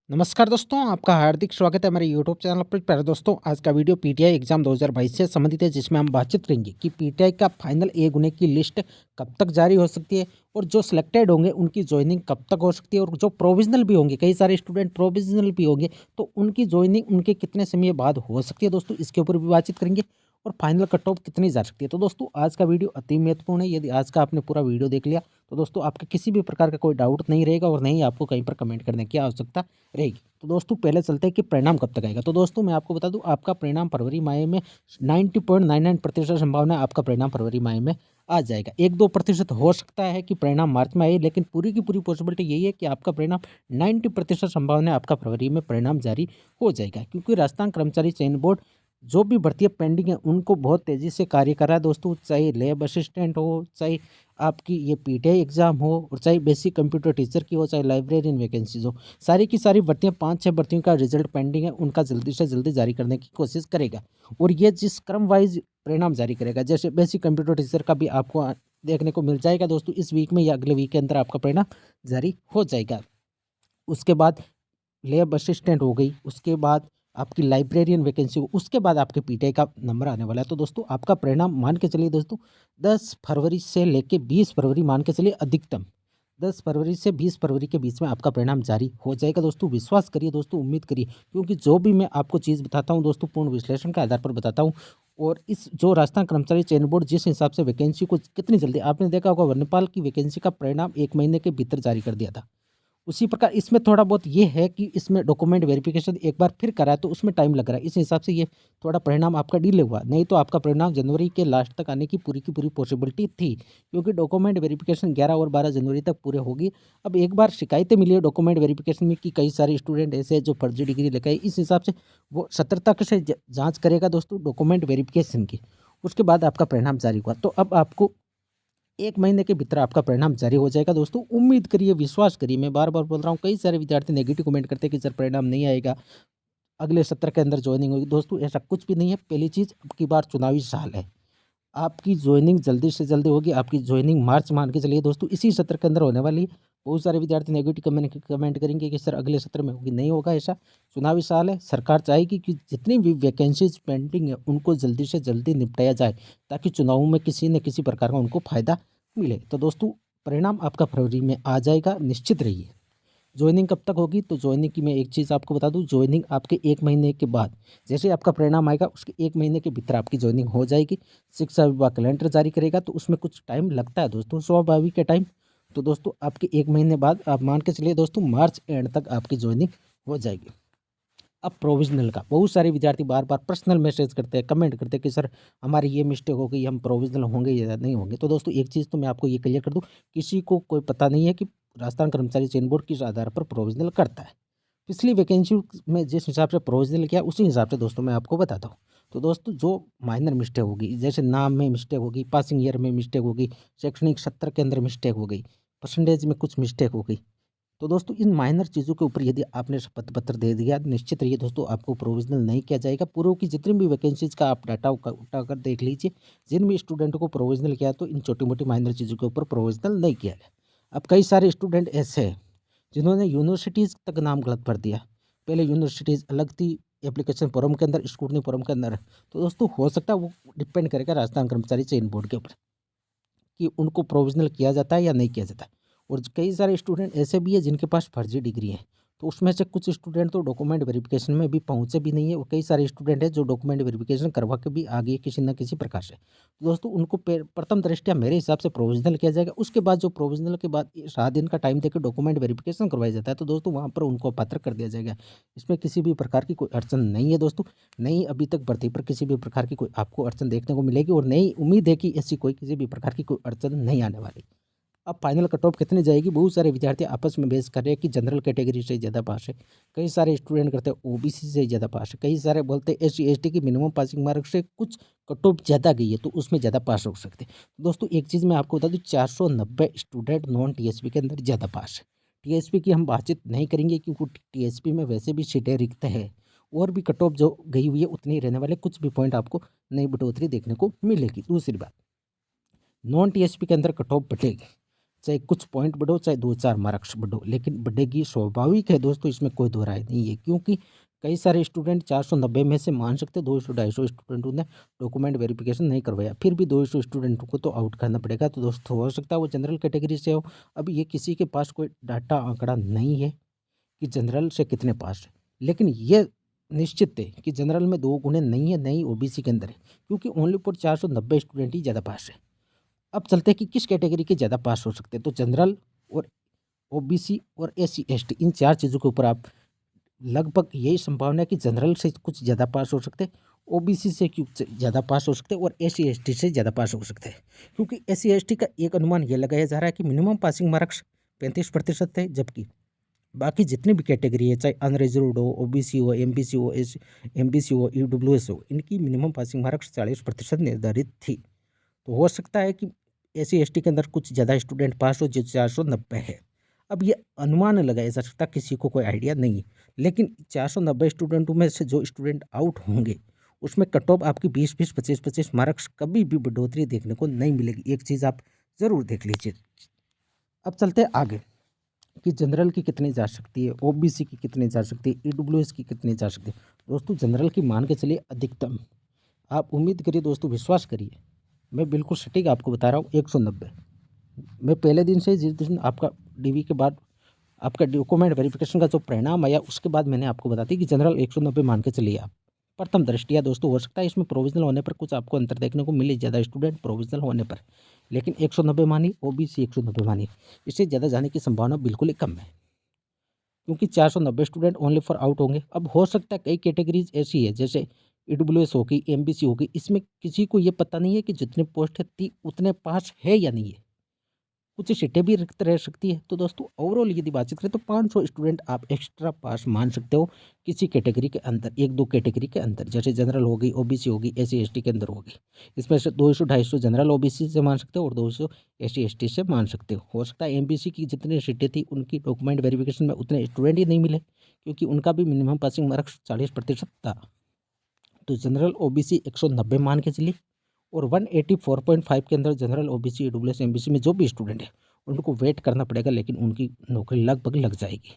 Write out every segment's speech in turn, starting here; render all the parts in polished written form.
नमस्कार दोस्तों, आपका हार्दिक स्वागत है हमारे यूट्यूब चैनल पर। प्यारे दोस्तों, आज का वीडियो पीटीआई एग्जाम 2022 से संबंधित है, जिसमें हम बातचीत करेंगे कि पीटीआई का फाइनल ए गुने की लिस्ट कब तक जारी हो सकती है और जो सिलेक्टेड होंगे उनकी ज्वाइनिंग कब तक हो सकती है, और जो प्रोविजनल भी होंगे, कई सारे स्टूडेंट प्रोविजनल भी होंगे, तो उनकी ज्वाइनिंग उनके कितने समय बाद हो सकती है। दोस्तों, इसके ऊपर भी बातचीत करेंगे और फाइनल कट ऑफ कितनी जा सकती है। तो दोस्तों, आज का वीडियो अति महत्वपूर्ण है। यदि आज का आपने पूरा वीडियो देख लिया तो दोस्तों आपके किसी भी प्रकार का कोई डाउट नहीं रहेगा और नहीं आपको कहीं पर कमेंट करने की आवश्यकता रहेगी। तो दोस्तों, पहले चलते हैं कि परिणाम कब तक आएगा। तो दोस्तों, मैं आपको बता दूं, आपका परिणाम फरवरी माह में 90.99% संभावना है आपका परिणाम फरवरी माह में आ जाएगा। 1-2% हो सकता है कि परिणाम मार्च में आए, लेकिन पूरी की पूरी पॉसिबिलिटी यही है कि आपका परिणाम 90% संभावना है आपका फरवरी में परिणाम जारी हो जाएगा। क्योंकि राजस्थान कर्मचारी चयन बोर्ड जो भी भर्तियाँ पेंडिंग है उनको बहुत तेज़ी से कार्य कर रहा है। दोस्तों, चाहे लैब असिस्टेंट हो, चाहे आपकी ये पीटीआई एग्ज़ाम हो, और चाहे बेसिक कंप्यूटर टीचर की हो, चाहे लाइब्रेरियन वैकेंसीज हो, सारी की सारी भर्तियाँ 5-6 भर्तियों का रिजल्ट पेंडिंग है, उनका जल्दी से जल्दी जारी करने की कोशिश करेगा। और ये जिस क्रम वाइज परिणाम जारी करेगा, जैसे बेसिक कंप्यूटर टीचर का भी आपको देखने को मिल जाएगा दोस्तों, इस वीक में या अगले वीक के अंदर आपका परिणाम जारी हो जाएगा। उसके बाद लैब असिस्टेंट हो गई, उसके बाद आपकी लाइब्रेरियन वैकेंसी हो, उसके बाद आपके पीटीआई का नंबर आने वाला है। तो दोस्तों, आपका परिणाम मान के चलिए दोस्तों 10 फरवरी से लेके 20 फरवरी मान के चलिए, अधिकतम 10 फरवरी से 20 फरवरी के बीच में आपका परिणाम जारी हो जाएगा। दोस्तों, विश्वास करिए दोस्तों, उम्मीद करिए, क्योंकि जो भी मैं आपको चीज़ बताता हूँ दोस्तों, पूर्ण विश्लेषण के आधार पर बताता हूँ। और इस जो राजस्थान कर्मचारी चयन बोर्ड जिस हिसाब से वैकेंसी को कितनी जल्दी, आपने देखा होगा वनपाल की वैकेंसी का परिणाम 1 महीने के भीतर जारी कर दिया था। उसी प्रकार इसमें थोड़ा बहुत ये है कि इसमें डॉक्यूमेंट वेरिफिकेशन एक बार फिर करा है, तो उसमें टाइम लग रहा है। इस हिसाब से ये थोड़ा परिणाम आपका डिले हुआ, नहीं तो आपका परिणाम जनवरी के लास्ट तक आने की पूरी पॉसिबिलिटी थी, क्योंकि डॉक्यूमेंट वेरिफिकेशन 11 और 12 जनवरी तक पूरे होगी। अब एक बार शिकायतें मिली है डॉक्यूमेंट वेरिफिकेशन में कि कई सारे स्टूडेंट ऐसे हैं जो फर्जी डिग्री लेकर आए, इस हिसाब से वो सतर्कता से जाँच करेगा दोस्तों डॉक्यूमेंट वेरिफिकेशन की। उसके बाद आपका परिणाम जारी हुआ, तो अब आपको 1 महीने के भीतर आपका परिणाम जारी हो जाएगा। दोस्तों, उम्मीद करिए, विश्वास करिए, मैं बार-बार बोल रहा हूँ, कई सारे विद्यार्थी नेगेटिव कमेंट करते हैं कि सर परिणाम नहीं आएगा, अगले सत्र के अंदर जॉइनिंग होगी। दोस्तों, ऐसा कुछ भी नहीं है। पहली चीज़, अब की बार चुनावी साल है, आपकी जॉइनिंग जल्दी से जल्दी होगी। आपकी जॉइनिंग मार्च मान के चलिए दोस्तों, इसी सत्र के अंदर होने वाली है। बहुत सारे विद्यार्थी नेगेटिव कमेंट करेंगे कि सर अगले सत्र में होगी, नहीं होगा ऐसा। चुनावी साल है, सरकार चाहेगी कि जितनी भी वैकेंसीज पेंडिंग है उनको जल्दी से जल्दी निपटाया जाए, ताकि चुनावों में किसी न किसी प्रकार का उनको फ़ायदा मिले। तो दोस्तों, परिणाम आपका फरवरी में आ जाएगा, निश्चित रहिए। जॉइनिंग कब तक होगी, तो जॉइनिंग की मैं एक चीज़ आपको बता दूं, जॉइनिंग आपके 1 महीने के बाद, जैसे आपका परिणाम आएगा उसके 1 महीने के भीतर आपकी जॉइनिंग हो जाएगी। शिक्षा विभाग कैलेंडर जारी करेगा, तो उसमें कुछ टाइम लगता है दोस्तों, स्वाभाविक है टाइम। तो दोस्तों, आपके 1 महीने बाद आप मान के चलिए दोस्तों, मार्च एंड तक आपकी जॉइनिंग हो जाएगी। अब प्रोविज़नल का बहुत सारे विद्यार्थी बार-बार पर्सनल मैसेज करते हैं, कमेंट करते हैं कि सर हमारी ये मिस्टेक हो गई, हम प्रोविज़नल होंगे या नहीं होंगे। तो दोस्तों, एक चीज़ तो मैं आपको ये क्लियर कर दूँ, किसी को कोई पता नहीं है कि राजस्थान कर्मचारी चयन बोर्ड किस आधार पर प्रोविज़नल करता है। पिछली वैकेंसी में जिस हिसाब से प्रोविज़नल किया, उसी हिसाब से दोस्तों मैं आपको बताता हूँ। तो दोस्तों, जो माइनर मिस्टेक होगी, जैसे नाम में मिस्टेक होगी, पासिंग ईयर में मिस्टेक होगी, शैक्षणिक सत्र के अंदर मिस्टेक हो गई, परसेंटेज में कुछ मिस्टेक हो गई, तो दोस्तों इन माइनर चीज़ों के ऊपर यदि आपने शपथ पत्र दे दिया, निश्चित रहिए दोस्तों आपको प्रोविज़नल नहीं किया जाएगा। पूर्व की जितनी भी वैकेंसीज़ का आप डाटा उठाकर देख लीजिए, जिन भी स्टूडेंट को प्रोविज़नल किया, तो इन छोटी-मोटी माइनर चीज़ों के ऊपर प्रोविज़नल नहीं किया गया। अब कई सारे स्टूडेंट ऐसे हैं, जिन्होंने यूनिवर्सिटीज़ तक नाम गलत भर दिया। पहले यूनिवर्सिटीज़ अलग थी, एप्लीकेशन फॉर्म के अंदर, स्क्रूटनी फॉर्म के अंदर। तो दोस्तों, हो सकता है वो डिपेंड करेगा राजस्थान कर्मचारी चयन बोर्ड के ऊपर, कि उनको प्रोविज़नल किया जाता है या नहीं किया जाता है। और कई सारे स्टूडेंट ऐसे भी हैं जिनके पास फर्जी डिग्री है, तो उसमें से कुछ स्टूडेंट तो डॉक्यूमेंट वेरिफिकेशन में भी पहुँचे भी नहीं है, और कई सारे स्टूडेंट हैं जो डॉक्यूमेंट वेरिफिकेशन करवा के भी आ गए किसी न किसी प्रकार से। तो दोस्तों, उनको प्रथम दृष्टया मेरे हिसाब से प्रोविज़नल किया जाएगा। उसके बाद जो प्रोविज़नल के बाद 7 दिन का टाइम देकर डॉक्यूमेंट वेरिफिकेशन करवाया जाता है, तो दोस्तों वहाँ पर उनको पात्र कर दिया जाएगा। इसमें किसी भी प्रकार की कोई अड़चन नहीं है दोस्तों। नहीं, अभी तक भर्ती पर किसी भी प्रकार की कोई आपको अड़चन देखने को मिलेगी, और नहीं, उम्मीद है कि ऐसी कोई किसी भी प्रकार की कोई अड़चन नहीं आने वाली। अब फाइनल कट ऑफ कितनी जाएगी, बहुत सारे विद्यार्थी आपस में बहस कर रहे हैं कि जनरल कैटेगरी से ज़्यादा पास है, कई सारे स्टूडेंट करते हैं ओबीसी से ज़्यादा पास है, कई सारे बोलते हैं एससी एसटी की मिनिमम पासिंग मार्क से कुछ कट ऑफ ज़्यादा गई है, तो उसमें ज़्यादा पास हो सकते हैं। तो दोस्तों, एक चीज़ मैं आपको बता दूँ, 490 स्टूडेंट नॉन टीएसपी के अंदर ज़्यादा पास है। टीएसपी की हम बातचीत नहीं करेंगे, क्योंकि टीएसपी में वैसे भी सीटें रिक्त है, और भी कट ऑफ जो गई हुई है उतनी ही रहने वाले, कुछ भी पॉइंट आपको नई बढ़ोतरी देखने को मिलेगी। दूसरी बात, नॉन टीएसपी के अंदर कट ऑफ बढ़ेगी। चाहे कुछ पॉइंट बढ़ो, चाहे 2-4 मार्क्स बढ़ो, लेकिन बढ़ेगी, स्वाभाविक है दोस्तों, इसमें कोई दो राय नहीं है। क्योंकि कई सारे स्टूडेंट 490 में से मान सकते 200-250 स्टूडेंटों ने डॉक्यूमेंट वेरिफिकेशन नहीं करवाया, फिर भी 200 स्टूडेंटों को तो आउट करना पड़ेगा। तो दोस्तों हो सकता है वो जनरल कैटेगरी से हो। अब ये किसी के पास कोई डाटा आंकड़ा नहीं है कि जनरल से कितने पास है, लेकिन ये निश्चित है कि जनरल में 2 गुणे नहीं है, नहीं ओबीसी के अंदर है, क्योंकि ओनली फॉर 490 स्टूडेंट ही ज़्यादा पास है। अब चलते हैं कि किस कैटेगरी के ज़्यादा पास हो सकते हैं। तो जनरल और ओबीसी और एससी एसटी, इन 4 चीज़ों के ऊपर आप लगभग यही संभावना है कि जनरल से कुछ ज़्यादा पास हो सकते हैं, ओबीसी से कुछ ज़्यादा पास हो सकते हैं और एससी एसटी से ज़्यादा पास हो सकते हैं। क्योंकि एससी एसटी का एक अनुमान ये लगाया जा रहा है कि मिनिमम पासिंग मार्क्स 35% है, जबकि बाकी जितनी भी कैटेगरी है, चाहे अनरिजर्व्ड हो, ओबीसी हो, एमबीसी हो, एमबीसी हो, ईडब्ल्यूएस हो, इनकी मिनिमम पासिंग मार्क्स 40% निर्धारित थी। तो हो सकता है कि एससी एसटी के अंदर कुछ ज़्यादा स्टूडेंट पास हो, जो 490 है। अब ये अनुमान लगाया जा सकता, किसी को कोई आइडिया नहीं है, लेकिन 490 स्टूडेंटों में से जो स्टूडेंट आउट होंगे, उसमें कट ऑफ आपकी 20-20, 25-25 मार्क्स कभी भी बढ़ोतरी देखने को नहीं मिलेगी। एक चीज़ आप ज़रूर देख लीजिए। अब चलते हैं आगे कि जनरल की कितनी जा सकती है, ओबीसी की कितनी जा सकती है, ईडब्ल्यूएस की कितनी जा सकती है। दोस्तों जनरल की मान के चलिए अधिकतम, आप उम्मीद करिए दोस्तों, विश्वास करिए, मैं बिल्कुल सटीक आपको बता रहा हूँ, 190। मैं पहले दिन से, जिस दिन आपका डीवी के बाद आपका डॉक्यूमेंट वेरिफिकेशन का जो परिणाम आया, उसके बाद मैंने आपको बता दी कि जनरल 190 मान के चलिए आप। प्रथम दृष्टिया दोस्तों हो सकता है इसमें प्रोविजनल होने पर कुछ आपको अंतर देखने को मिले, ज़्यादा स्टूडेंट प्रोविजनल होने पर, लेकिन 190 मानिए, ओबीसी 190 मानिए, इससे ज़्यादा जाने की संभावना बिल्कुल ही कम है, क्योंकि 490 स्टूडेंट ओनली फॉर आउट होंगे। अब हो सकता है कई कैटेगरीज ऐसी है, जैसे ईडब्ल्यूएस होगी, एमबीसी होगी, इसमें किसी को ये पता नहीं है कि जितने पोस्ट है उतने पास है या नहीं है, कुछ सीटें भी रिक्त रह सकती है। तो दोस्तों ओवरऑल यदि बातचीत करें तो 500 स्टूडेंट आप एक्स्ट्रा पास मान सकते हो किसी कैटेगरी के अंदर, 1-2 कैटेगरी के अंदर, जैसे जनरल होगी, ओबीसी होगी, एससी एसटी के अंदर होगी। इसमें से 200-250 जनरल ओबीसी से मान सकते हो और 200 एससी एसटी से मान सकते हो सकता है एमबीसी की जितनी सीटें थी उनकी डॉक्यूमेंट वेरिफिकेशन में उतने स्टूडेंट ही नहीं मिले, क्योंकि उनका भी मिनिमम पासिंग मार्क्स 40% था। तो जनरल ओबीसी 190 मान के चलिए, और 184.5 के अंदर जनरल ओबीसी ईडब्ल्यूएस एमबीसी में जो भी स्टूडेंट है उनको वेट करना पड़ेगा, लेकिन उनकी नौकरी लगभग लग जाएगी,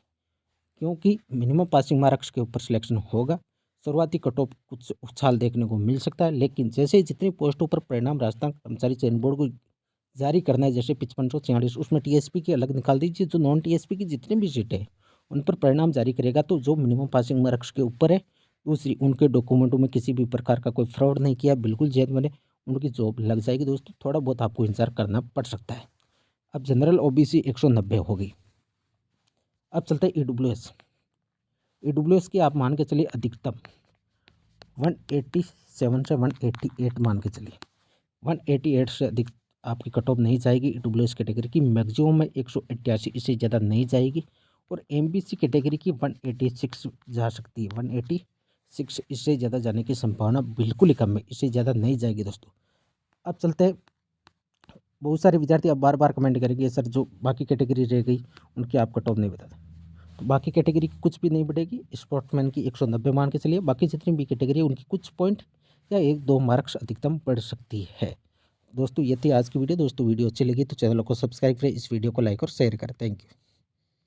क्योंकि मिनिमम पासिंग मार्क्स के ऊपर सिलेक्शन होगा। शुरुआती कट ऑफ कुछ उछाल देखने को मिल सकता है, लेकिन जैसे ही जितनी पोस्टों पर परिणाम राजस्थान कर्मचारी चयन बोर्ड को जारी करना है, जैसे 5546, उसमें टीएसपी की अलग निकाल दीजिए, जो नॉन टीएसपी की जितनी भी सीटें हैं उन पर परिणाम जारी करेगा, तो जो मिनिमम पासिंग मार्क्स के ऊपर है, दूसरी उनके डॉक्यूमेंटों में किसी भी प्रकार का कोई फ्रॉड नहीं किया, बिल्कुल जेन्युइन है, उनकी जॉब लग जाएगी दोस्तों। थोड़ा बहुत आपको इंतजार करना पड़ सकता है। अब जनरल ओबीसी 190 हो गई। अब चलते हैं ईडब्ल्यूएस। ईडब्ल्यूएस की आप मान के चलिए अधिकतम 187 से 188 मान के चलिए, 188 से अधिक आपकी कट ऑफ नहीं जाएगी। ईडब्ल्यूएस कैटेगरी की मैक्सिमम में 188, इससे ज़्यादा नहीं जाएगी। और एमबीसी कैटेगरी की 186 जा सकती है, 186, इससे ज़्यादा जाने की संभावना बिल्कुल ही कम है, इससे ज़्यादा नहीं जाएगी दोस्तों। अब चलते हैं, बहुत सारे विद्यार्थी अब बार बार कमेंट करेंगे, सर जो बाकी कैटेगरी रह गई उनकी आप कट ऑफ नहीं बताते। तो बाकी कैटेगरी की कुछ भी नहीं बढ़ेगी, स्पोर्ट्समैन की 190 मान के चलिए, बाकी जितनी भी कैटेगरी है उनकी कुछ पॉइंट या 1-2 मार्क्स अधिकतम बढ़ सकती है। दोस्तों ये थी आज की वीडियो। दोस्तों वीडियो अच्छी लगी तो चैनल को सब्सक्राइब करें, इस वीडियो को लाइक और शेयर करें। Thank you.